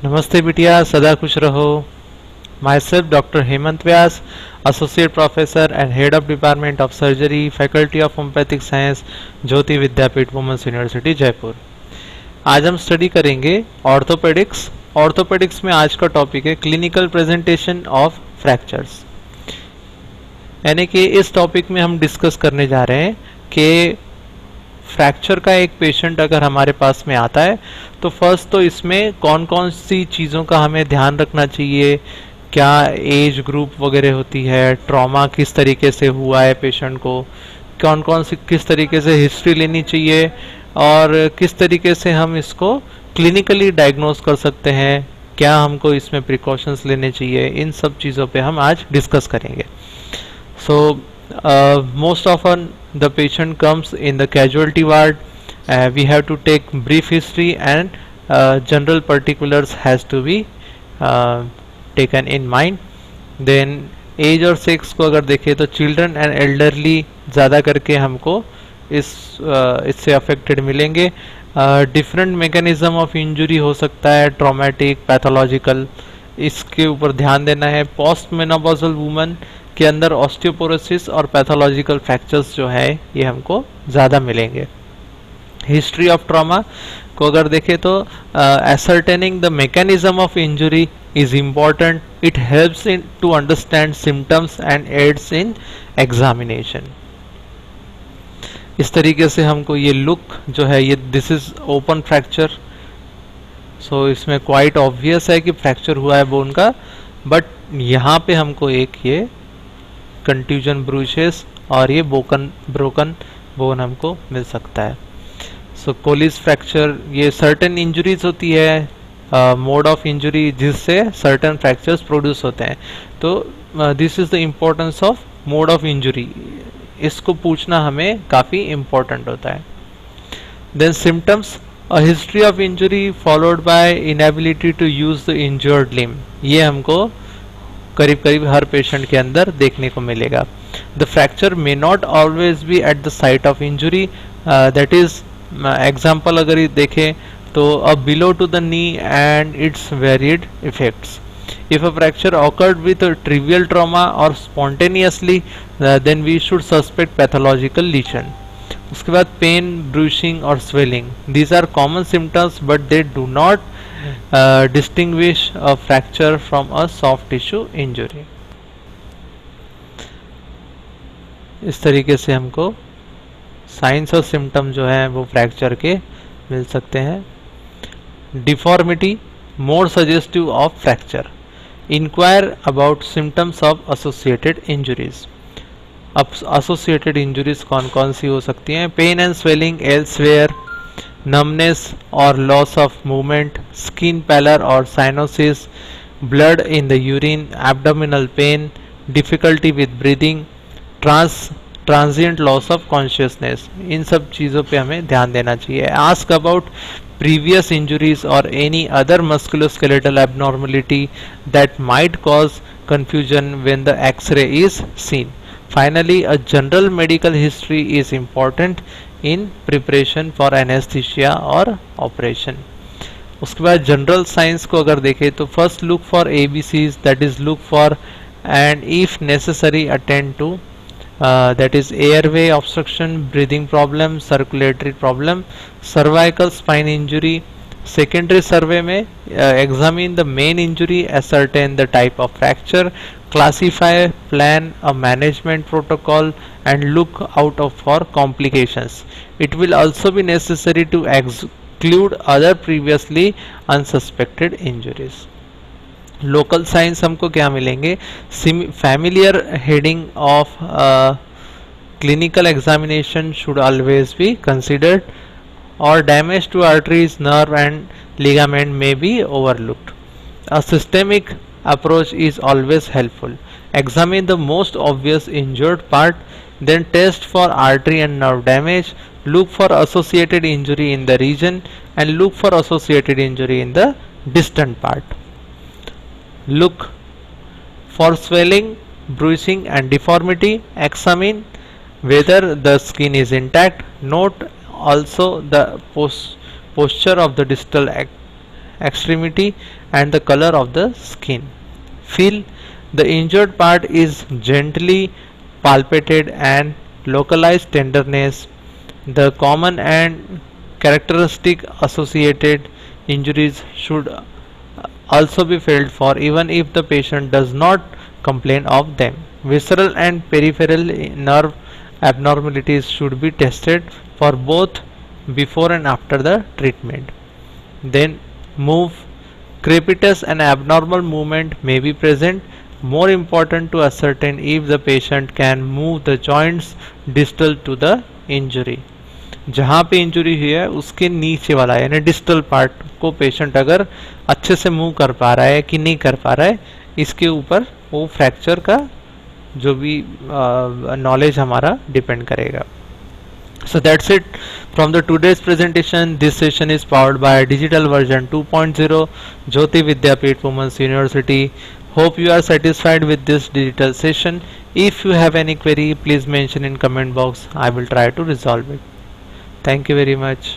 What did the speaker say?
नमस्ते बिटिया, सदा खुश रहो। Myself doctor Hemant Vyas, associate professor and head of department of surgery, faculty of homoeopathic science, Jyoti Vidyapeeth, women's university, Jaipur. आज हम स्टडी करेंगे ऑर्थोपेडिक्स। ऑर्थोपेडिक्स में आज का टॉपिक है क्लिनिकल प्रेजेंटेशन ऑफ फ्रैक्चर्स। यानी कि इस टॉपिक में हम डिस्कस करने जा रहे हैं कि फ्रैक्चर का एक पेशेंट अगर हमारे पास में आता है तो फर्स्ट तो इसमें कौन कौन सी चीज़ों का हमें ध्यान रखना चाहिए, क्या एज ग्रुप वगैरह होती है, ट्रॉमा किस तरीके से हुआ है पेशेंट को, कौन कौन सी किस तरीके से हिस्ट्री लेनी चाहिए और किस तरीके से हम इसको क्लिनिकली डायग्नोस कर सकते हैं, क्या हमको इसमें प्रिकॉशंस लेने चाहिए, इन सब चीज़ों पे हम आज डिस्कस करेंगे। So most often the patient comes in the casualty ward. We have to take brief history and general particulars has to be taken in mind. Then age और sex को अगर देखें तो children and elderly ज़्यादा करके हमको इससे affected मिलेंगे। Different mechanism of injury हो सकता है, traumatic, pathological, इसके ऊपर ध्यान देना है। पोस्ट मेनोपॉजल वुमन के अंदर ऑस्टियोपोरोसिस और पैथोलॉजिकल फ्रैक्चर्स जो है ये हमको ज़्यादा मिलेंगे। हिस्ट्री ऑफ ट्रॉमा को अगर देखें तो ascertaining the mechanism of injury is important. It helps in to understand symptoms and aids in examination. इस तरीके से हमको ये लुक जो है ये this is open fracture. So इसमें क्वाइट ऑब्वियस है कि फ्रैक्चर हुआ है बोन का, बट यहाँ पे हमको एक ये कंट्यूजन ब्रूशेस और ये ब्रोकन बोन हमको मिल सकता है। सो कोलिस फ्रैक्चर, ये सर्टेन इंजरीज होती है, मोड ऑफ इंजरी जिससे सर्टेन फ्रैक्चर्स प्रोड्यूस होते हैं। तो this is the importance of mode of injury, इसको पूछना हमें काफ़ी इम्पोर्टेंट होता है। Then symptoms, A history of injury followed by inability to use the injured limb, ये हमको करीब करीब हर पेशेंट के अंदर देखने को मिलेगा। The fracture may not always be at the site of injury, that is example अगर ये देखें तो a below to the knee and its varied effects. If a fracture occurred with a trivial trauma or spontaneously, then we should suspect pathological lesion. उसके बाद pain, bruising और swelling, these are common symptoms but they do not distinguish a fracture from a soft tissue injury. इस तरीके से हमको science और symptom जो है वो फ्रैक्चर के मिल सकते हैं। Deformity, more suggestive of fracture, inquire about symptoms of associated injuries. अब एसोसिएटेड इंजरीज कौन कौन सी हो सकती हैं? Pain and swelling elsewhere, numbness और loss of movement, skin pallor और cyanosis, blood in the urine, abdominal pain, difficulty with breathing, transient loss of consciousness, इन सब चीज़ों पे हमें ध्यान देना चाहिए। Ask about previous injuries or any other musculoskeletal abnormality that might cause confusion when the X-ray is seen. Finally, a general medical history is important in preparation for anesthesia or operation. उसके बाद general science को अगर देखें तो first look for ABCs, that is look for and if necessary attend to, that is airway obstruction, breathing problem, circulatory problem, cervical spine injury. Secondary survey में examine the main injury, ascertain the type of fracture, classify, plan a management protocol and look out for complications. It will also be necessary to exclude other previously unsuspected injuries. Local signs हमको क्या मिलेंगे? Familiar heading of clinical examination should always be considered और damage to arteries, nerve and ligament may be overlooked. A systemic approach is always helpful. Examine the most obvious injured part, then test for artery and nerve damage, look for associated injury in the region and look for associated injury in the distant part. Look for swelling, bruising and deformity. Examine whether the skin is intact. Note also the posture of the distal extremity and the color of the skin. Feel the injured part is gently palpated and localized tenderness. The common and characteristic associated injuries should also be felt for even if the patient does not complain of them. Visceral and peripheral nerve abnormalities should be tested for both before and after the treatment. Then move. Crepitus and abnormal movement may be present. More important to ascertain if the patient can move the joints distal to the injury. जहाँ पे injury हुई है उसके नीचे वाला यानी distal part को patient अगर अच्छे से मूव कर पा रहा है कि नहीं कर पा रहा है, इसके ऊपर वो फ्रैक्चर का जो भी नॉलेज हमारा डिपेंड करेगा. So that's it from the today's presentation. This session is powered by digital version 2.0 Jyoti Vidyapeeth Women's University. Hope you are satisfied with this digital session. If you have any query, please mention in comment box. I will try to resolve it. Thank you very much.